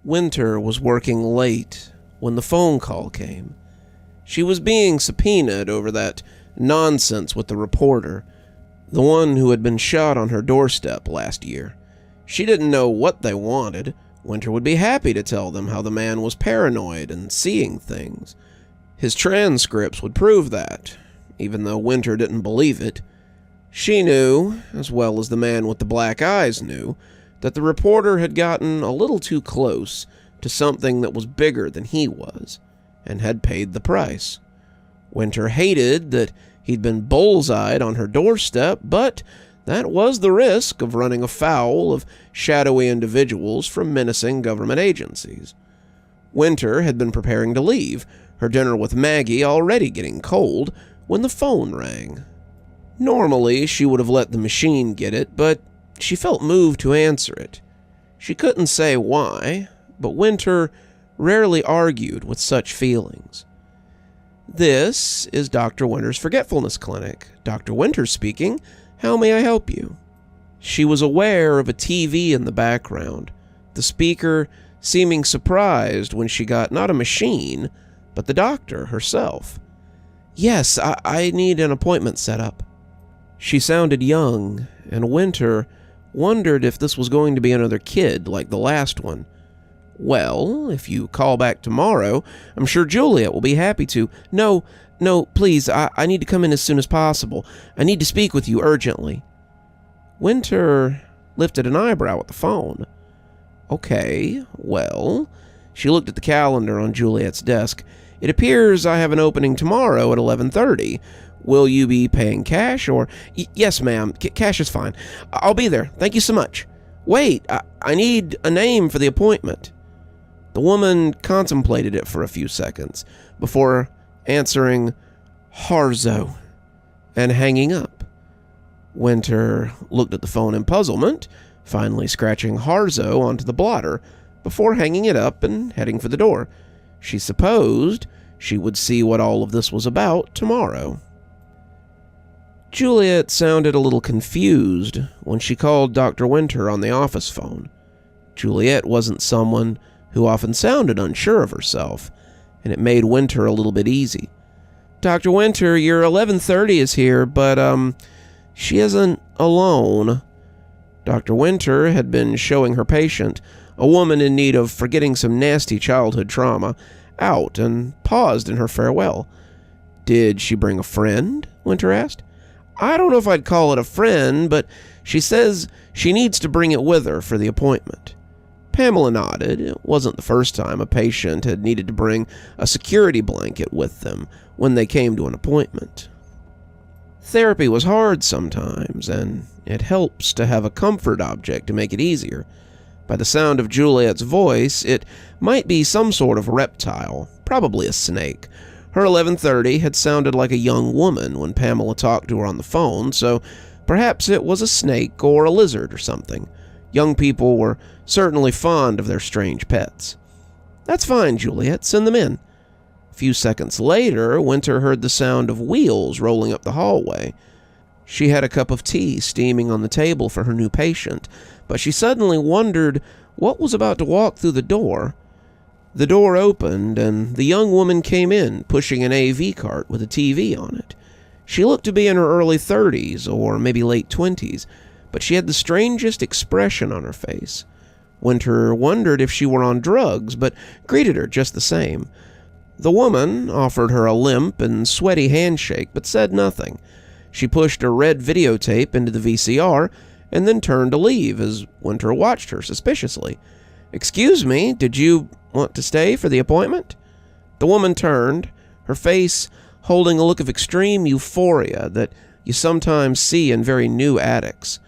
Winter was working late when the phone call came. She was being subpoenaed over that nonsense with the reporter, the one who had been shot on her doorstep last year. She didn't know what they wanted. Winter would be happy to tell them how the man was paranoid and seeing things. His transcripts would prove that, even though Winter didn't believe it. She knew, as well as the man with the black eyes knew, that the reporter had gotten a little too close to something that was bigger than he was, and had paid the price. Winter hated that he'd been bullseyed on her doorstep, but that was the risk of running afoul of shadowy individuals from menacing government agencies. Winter had been preparing to leave, her dinner with Maggie already getting cold, when the phone rang. Normally, she would have let the machine get it, but she felt moved to answer it. She couldn't say why, but Winter rarely argued with such feelings. This is Dr. Winter's Forgetfulness Clinic. Dr. Winter speaking. How may I help you? She was aware of a TV in the background, the speaker seeming surprised when she got not a machine, but the doctor herself. Yes, I need an appointment set up. She sounded young, and Winter wondered if this was going to be another kid like the last one. Well, if you call back tomorrow, I'm sure Juliet will be happy to. No, please, I need to come in as soon as possible. I need to speak with you urgently. Winter lifted an eyebrow at the phone. Okay, well, she looked at the calendar on Juliet's desk. It appears I have an opening tomorrow at 11:30. Will you be paying cash or... Yes, ma'am. Cash is fine. I'll be there. Thank you so much. Wait, I need a name for the appointment. The woman contemplated it for a few seconds before answering Harzo and hanging up. Winter looked at the phone in puzzlement, finally scratching Harzo onto the blotter before hanging it up and heading for the door. She supposed she would see what all of this was about tomorrow. Juliet sounded a little confused when she called Dr. Winter on the office phone. Juliet wasn't someone who often sounded unsure of herself, and it made Winter a little bit easy. Dr. Winter, your 11:30 is here, but, she isn't alone. Dr. Winter had been showing her patient, a woman in need of forgetting some nasty childhood trauma, out and paused in her farewell. Did she bring a friend? Winter asked. I don't know if I'd call it a friend, but she says she needs to bring it with her for the appointment. Pamela nodded. It wasn't the first time a patient had needed to bring a security blanket with them when they came to an appointment. Therapy was hard sometimes, and it helps to have a comfort object to make it easier. By the sound of Juliet's voice, it might be some sort of reptile, probably a snake. Her 11:30 had sounded like a young woman when Pamela talked to her on the phone, so perhaps it was a snake or a lizard or something. Young people were certainly fond of their strange pets. That's fine, Juliet. Send them in. A few seconds later, Winter heard the sound of wheels rolling up the hallway. She had a cup of tea steaming on the table for her new patient, but she suddenly wondered what was about to walk through the door. The door opened, and the young woman came in, pushing an AV cart with a TV on it. She looked to be in her early 30s, or maybe late 20s, but she had the strangest expression on her face. Winter wondered if she were on drugs, but greeted her just the same. The woman offered her a limp and sweaty handshake, but said nothing. She pushed a red videotape into the VCR, and then turned to leave as Winter watched her suspiciously. Excuse me, did you want to stay for the appointment? The woman turned, her face holding a look of extreme euphoria that you sometimes see in very new addicts.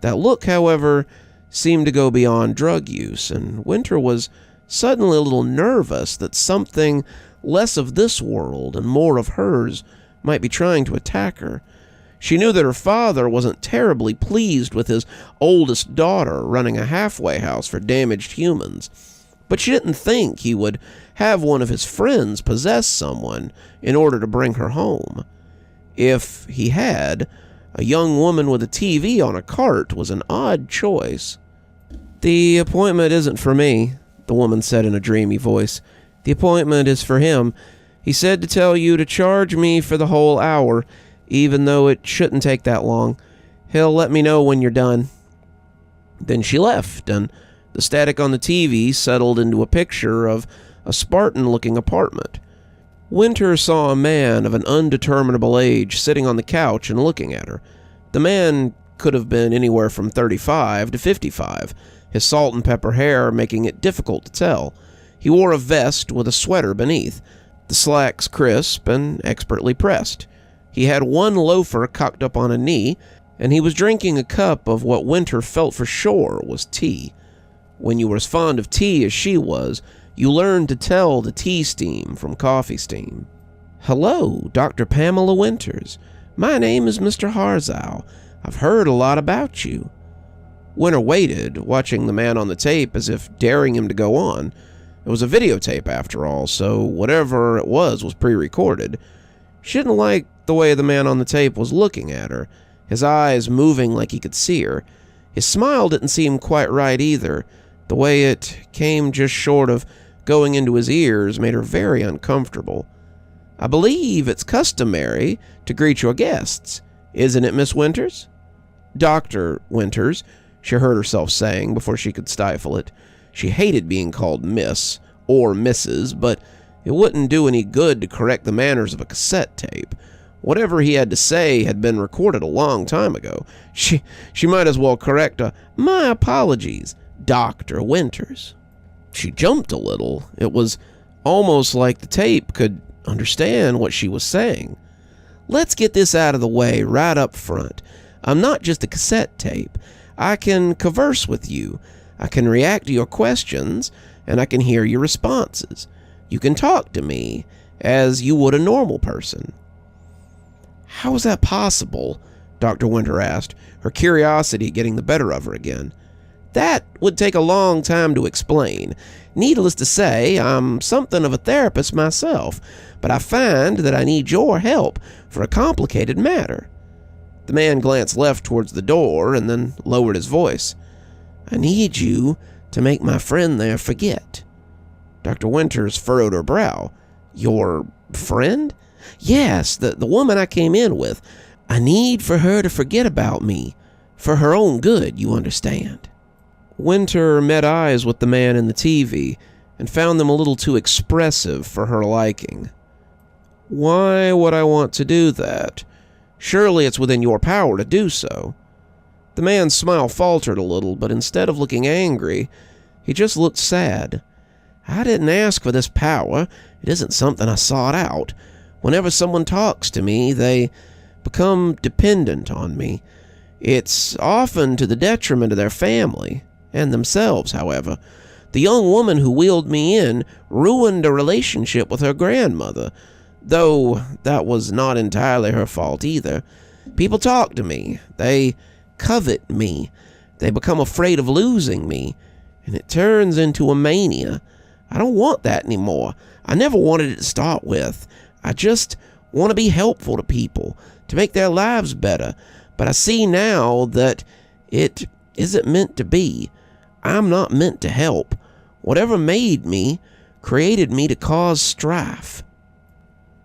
That look, however, seemed to go beyond drug use, and Winter was suddenly a little nervous that something less of this world and more of hers might be trying to attack her. She knew that her father wasn't terribly pleased with his oldest daughter running a halfway house for damaged humans, but she didn't think he would have one of his friends possess someone in order to bring her home. If he had, a young woman with a TV on a cart was an odd choice. The appointment isn't for me, the woman said in a dreamy voice. "The appointment is for him. He said to tell you to charge me for the whole hour, even though it shouldn't take that long. He'll let me know when you're done." Then she left, and the static on the TV settled into a picture of a Spartan-looking apartment. Winter saw a man of an undeterminable age sitting on the couch and looking at her. The man could have been anywhere from 35 to 55, his salt and pepper hair making it difficult to tell. He wore a vest with a sweater beneath, the slacks crisp and expertly pressed. He had one loafer cocked up on a knee, and he was drinking a cup of what Winter felt for sure was tea. When you were as fond of tea as she was, you learned to tell the tea steam from coffee steam. "Hello, Dr. Pamela Winters. My name is Mr. Harzau. I've heard a lot about you." Winter waited, watching the man on the tape as if daring him to go on. It was a videotape after all, so whatever it was pre-recorded. She didn't like the way the man on the tape was looking at her, his eyes moving like he could see her. His smile didn't seem quite right either. The way it came just short of going into his ears made her very uncomfortable. "I believe it's customary to greet your guests, isn't it, Miss Winters?" "Dr. Winters," she heard herself saying before she could stifle it. She hated being called Miss or Mrs., but it wouldn't do any good to correct the manners of a cassette tape. Whatever he had to say had been recorded a long time ago. She might as well correct "My apologies, Dr. Winters." She jumped a little. It was almost like the tape could understand what she was saying. "Let's get this out of the way right up front. I'm not just a cassette tape. I can converse with you. I can react to your questions, and I can hear your responses. You can talk to me as you would a normal person." "How is that possible?" Dr. Winter asked, her curiosity getting the better of her again. "That would take a long time to explain. Needless to say, I'm something of a therapist myself, but I find that I need your help for a complicated matter." The man glanced left towards the door and then lowered his voice. "I need you to make my friend there forget." Dr. Winters furrowed her brow. "Your friend?" "Yes, the woman I came in with. I need for her to forget about me. For her own good, you understand." Winter met eyes with the man in the TV and found them a little too expressive for her liking. "Why would I want to do that? Surely it's within your power to do so." The man's smile faltered a little, but instead of looking angry, he just looked sad. "I didn't ask for this power. It isn't something I sought out. Whenever someone talks to me, they become dependent on me. It's often to the detriment of their family and themselves, however. The young woman who wheeled me in ruined a relationship with her grandmother, though that was not entirely her fault either. People talk to me. They covet me. They become afraid of losing me, and it turns into a mania. I don't want that anymore. I never wanted it to start with. I just want to be helpful to people, to make their lives better. But I see now that it isn't meant to be. I'm not meant to help. Whatever made me, created me to cause strife."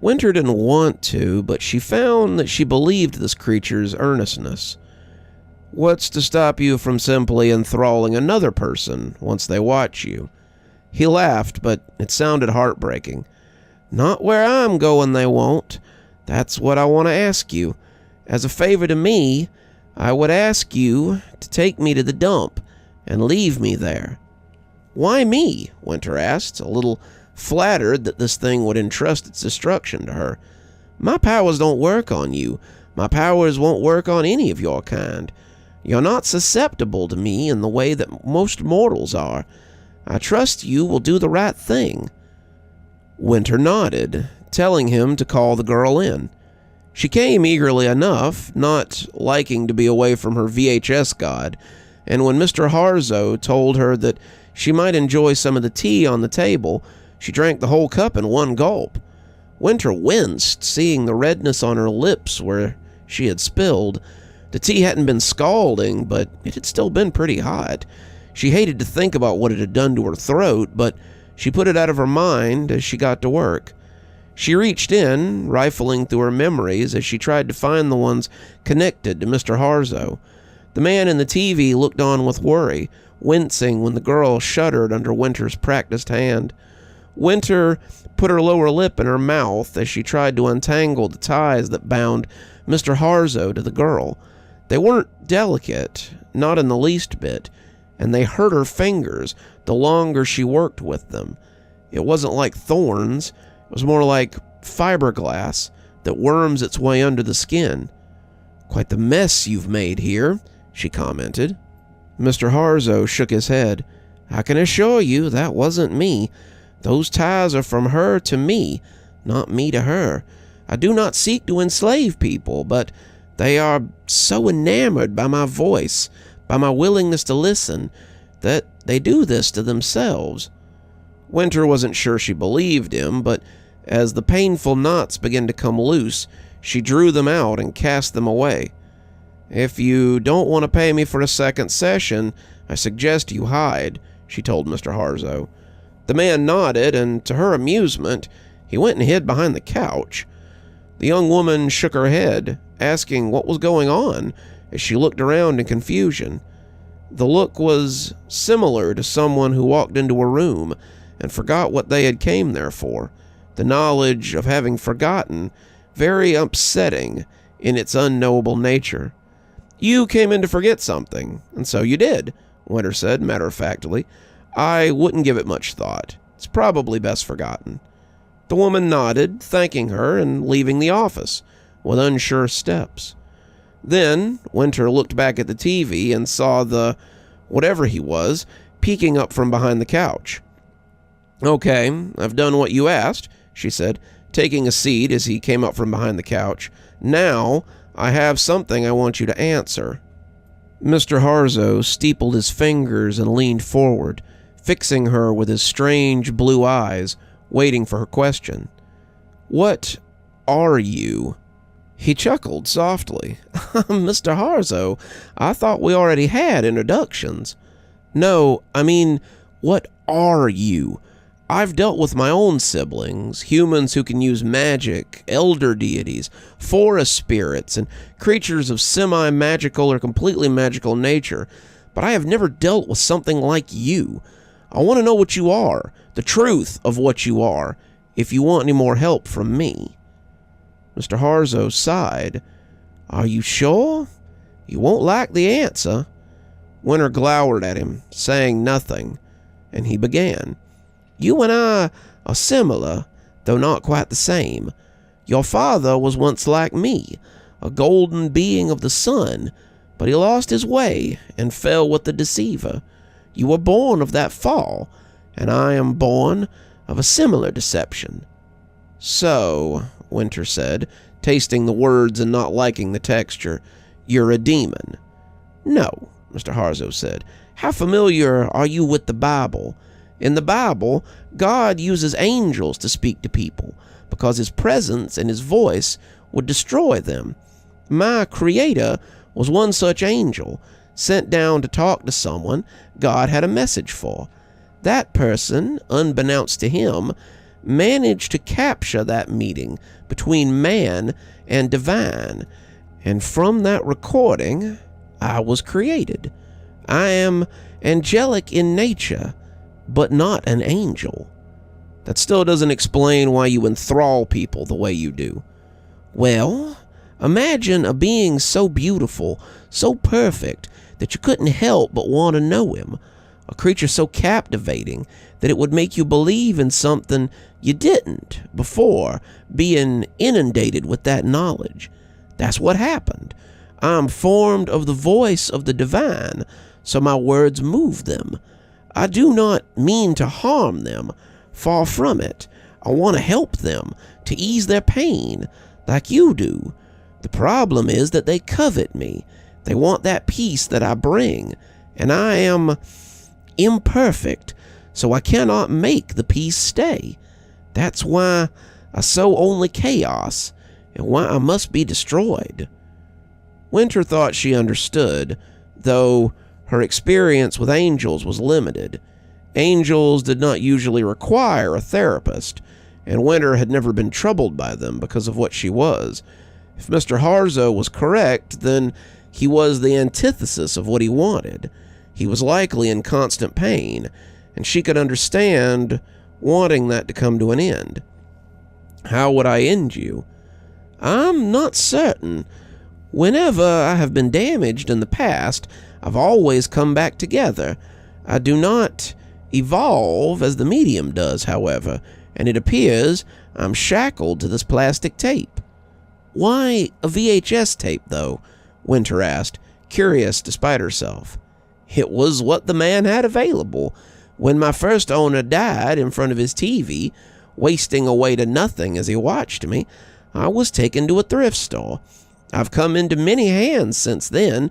Winter didn't want to, but she found that she believed this creature's earnestness. "What's to stop you from simply enthralling another person once they watch you?" He laughed, but it sounded heartbreaking. "Not where I'm going, they won't. That's what I want to ask you. As a favor to me, I would ask you to take me to the dump and leave me there." "Why me?" Winter asked, a little flattered that this thing would entrust its destruction to her. "My powers don't work on you. My powers won't work on any of your kind. You're not susceptible to me in the way that most mortals are. I trust you will do the right thing." Winter nodded, telling him to call the girl in. She came eagerly enough, not liking to be away from her VHS god, and when Mr. Harzau told her that she might enjoy some of the tea on the table, she drank the whole cup in one gulp. Winter winced, seeing the redness on her lips where she had spilled. The tea hadn't been scalding, but it had still been pretty hot. She hated to think about what it had done to her throat, but she put it out of her mind as she got to work. She reached in, rifling through her memories as she tried to find the ones connected to Mr. Harzo. The man in the TV looked on with worry, wincing when the girl shuddered under Winter's practiced hand. Winter put her lower lip in her mouth as she tried to untangle the ties that bound Mr. Harzo to the girl. They weren't delicate, not in the least bit, and they hurt her fingers the longer she worked with them. It wasn't like thorns. It was more like fiberglass that worms its way under the skin. "Quite the mess you've made here," she commented. Mr. Harzo shook his head. "I can assure you that wasn't me. Those ties are from her to me, not me to her. I do not seek to enslave people, but they are so enamored by my voice, by my willingness to listen, that they do this to themselves." Winter wasn't sure she believed him, but as the painful knots began to come loose, she drew them out and cast them away. "If you don't want to pay me for a second session, I suggest you hide," she told Mr. Harzo. The man nodded, and to her amusement, he went and hid behind the couch. The young woman shook her head, asking what was going on as she looked around in confusion. The look was similar to someone who walked into a room and forgot what they had came there for. The knowledge of having forgotten, very upsetting in its unknowable nature. "You came in to forget something, and so you did," Winter said matter-of-factly. "I wouldn't give it much thought. It's probably best forgotten." The woman nodded, thanking her and leaving the office with unsure steps. Then Winter looked back at the TV and saw the whatever he was peeking up from behind the couch. "Okay, I've done what you asked," she said, taking a seat as he came up from behind the couch. "Now, I have something I want you to answer." Mr. Harzo steepled his fingers and leaned forward, fixing her with his strange blue eyes, waiting for her question. "What are you?" He chuckled softly. "Mr. Harzo, I thought we already had introductions." "No, I mean, what are you? I've dealt with my own siblings, humans who can use magic, elder deities, forest spirits, and creatures of semi-magical or completely magical nature, but I have never dealt with something like you. I want to know what you are, the truth of what you are, if you want any more help from me." Mr. Harzo sighed. "Are you sure? You won't like the answer." Winter glowered at him, saying nothing, and he began. "You and I are similar, though not quite the same. Your father was once like me, a golden being of the sun, but he lost his way and fell with the deceiver. You were born of that fall, and I am born of a similar deception." "So," Winter said, tasting the words and not liking the texture, "you're a demon." "No," Mr. Harzo said. "How familiar are you with the Bible? In the Bible, God uses angels to speak to people because his presence and his voice would destroy them. My Creator was one such angel, sent down to talk to someone God had a message for. That person, unbeknownst to him, managed to capture that meeting between man and divine, and from that recording, I was created. I am angelic in nature, but not an angel." "That still doesn't explain why you enthrall people the way you do." "Well, imagine a being so beautiful, so perfect, that you couldn't help but want to know him. A creature so captivating that it would make you believe in something you didn't before being inundated with that knowledge. That's what happened. I'm formed of the voice of the divine, so my words move them. I do not mean to harm them. Far from it. I want to help them, to ease their pain, like you do. The problem is that they covet me. They want that peace that I bring, and I am imperfect, so I cannot make the peace stay. That's why I sow only chaos, and why I must be destroyed." Winter thought she understood, though Her experience with angels was limited. Angels did not usually require a therapist, and Winter had never been troubled by them because of what she was. If Mr. Harzo was correct, then he was the antithesis of what he wanted. He was likely in constant pain, and she could understand wanting that to come to an end. How would I end you? I'm not certain. Whenever I have been damaged in the past, I've always come back together. I do not evolve as the medium does, however, and it appears I'm shackled to this plastic tape. Why a VHS tape, though? Winter asked, curious despite herself. It was what the man had available. When my first owner died in front of his TV, wasting away to nothing as he watched me, I was taken to a thrift store. I've come into many hands since then,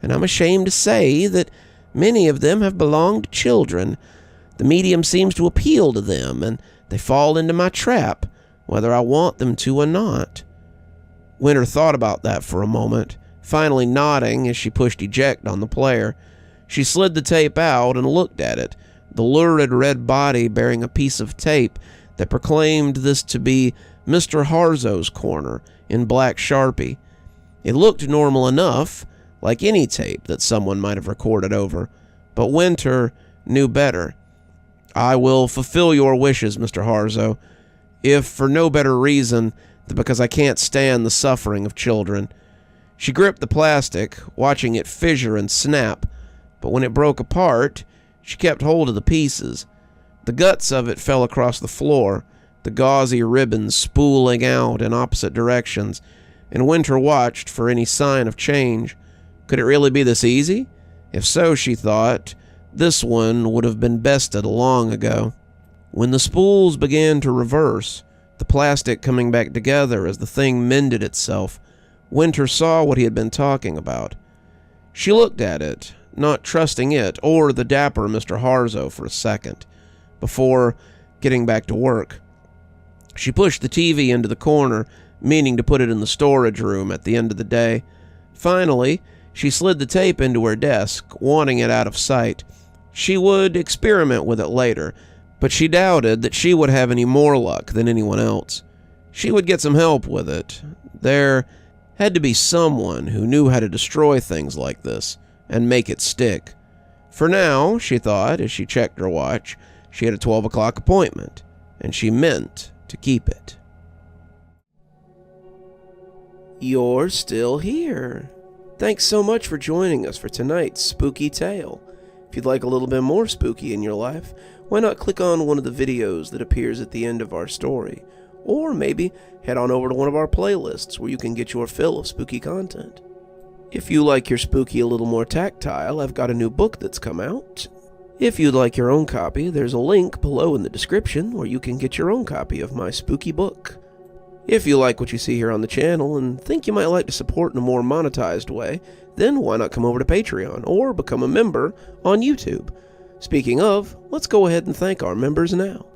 and I'm ashamed to say that many of them have belonged to children. The medium seems to appeal to them, and they fall into my trap, whether I want them to or not. Winter thought about that for a moment, finally nodding as she pushed eject on the player. She slid the tape out and looked at it, the lurid red body bearing a piece of tape that proclaimed this to be Mr. Harzo's corner in black Sharpie. It looked normal enough, like any tape that someone might have recorded over, but Winter knew better. I will fulfill your wishes, Mr. Harzo, if for no better reason than because I can't stand the suffering of children. She gripped the plastic, watching it fissure and snap, but when it broke apart, she kept hold of the pieces. The guts of it fell across the floor, the gauzy ribbons spooling out in opposite directions, and Winter watched for any sign of change. Could it really be this easy? If so, she thought, this one would have been bested long ago. When the spools began to reverse, the plastic coming back together as the thing mended itself, Winter saw what he had been talking about. She looked at it, not trusting it or the dapper Mr. Harzo for a second, before getting back to work. She pushed the TV into the corner, meaning to put it in the storage room at the end of the day. Finally, she slid the tape into her desk, wanting it out of sight. She would experiment with it later, but she doubted that she would have any more luck than anyone else. She would get some help with it. There had to be someone who knew how to destroy things like this and make it stick. For now, she thought, as she checked her watch, she had a 12 o'clock appointment, and she meant to keep it. You're still here. Thanks so much for joining us for tonight's spooky tale. If you'd like a little bit more spooky in your life, why not click on one of the videos that appears at the end of our story, or maybe head on over to one of our playlists where you can get your fill of spooky content. If you like your spooky a little more tactile, I've got a new book that's come out. If you'd like your own copy, there's a link below in the description where you can get your own copy of my spooky book. If you like what you see here on the channel and think you might like to support in a more monetized way, then why not come over to Patreon or become a member on YouTube? Speaking of, let's go ahead and thank our members now.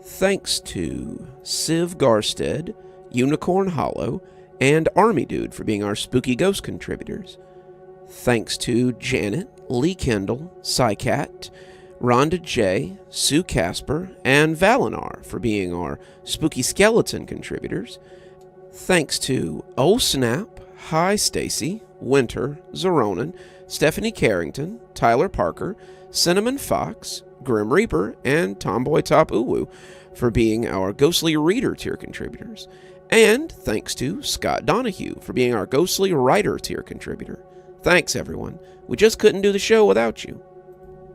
Thanks to Civ Garstad, Unicorn Hollow, and Army Dude for being our spooky ghost contributors. Thanks to Janet, Lee Kendall, Saikat, Ronda J, Sue Casper, and Valinar for being our spooky skeleton contributors. Thanks to Oh Snap, Hi Stacy, Winter, Xaronan, Stephanie Carrington, Tyler Parker, Cinnamon Fox, Grim Reaper, and TomBoiTopUwU for being our Ghostly Reader tier contributors. And thanks to Scott Donahue for being our Ghostly Writer tier contributor. Thanks, everyone. We just couldn't do the show without you.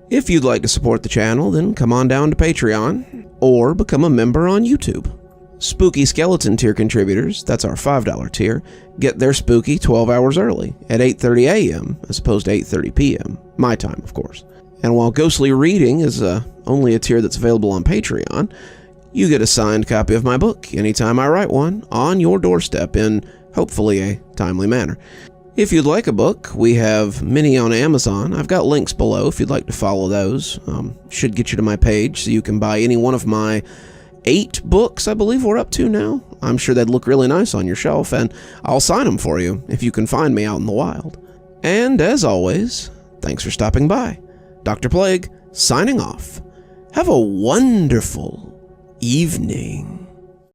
If you'd like to support the channel, then come on down to Patreon or become a member on YouTube. Spooky Skeleton tier contributors, that's our $5 tier, get their spooky 12 hours early at 8:30 a.m. as opposed to 8:30 p.m. my time, of course. And while Ghostly Reading is only a tier that's available on Patreon, you get a signed copy of my book anytime I write one on your doorstep in, hopefully, a timely manner. If you'd like a book, we have many on Amazon. I've got links below if you'd like to follow those. Should get you to my page so you can buy any one of my 8 books I believe we're up to now. I'm sure they'd look really nice on your shelf, and I'll sign them for you if you can find me out in the wild. And as always, Thanks for stopping by. Dr. Plague, signing off. Have a wonderful evening.